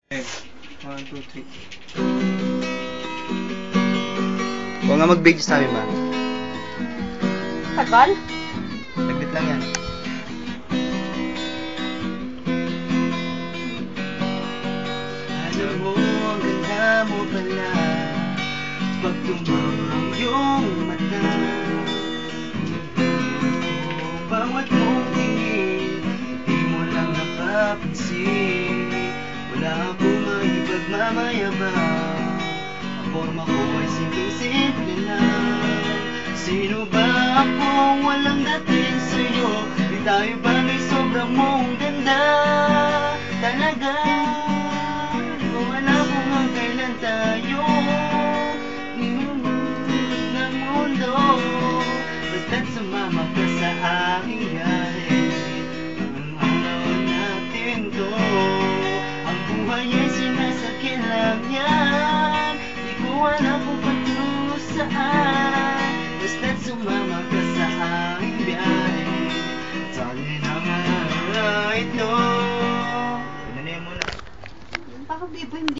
Okay. 1, 2, 3. Huwag nga mag-video sa amin, ma. Tagal? Saglit lang yan. Alam mo, ang ganda mo pala pag tumawang iyong mata. Bawat mong tingin, di mo lang napapansin. Wala akong maipagmamayabang, ang forma ko ay simpleng-simple lang. Sino ba akong walang dating sa'yo? Di tayo bagay, sobrang mong ganda talaga. Di ko alam kung hanggang tayo ng mundo. Basta't sumama ka sa aking biyahe, ang araw natin to. Ang buhay ay sinasakyan lang yan, di ko alam kung patungo saan. Basta't sumama ka sa aking biyahe, darling,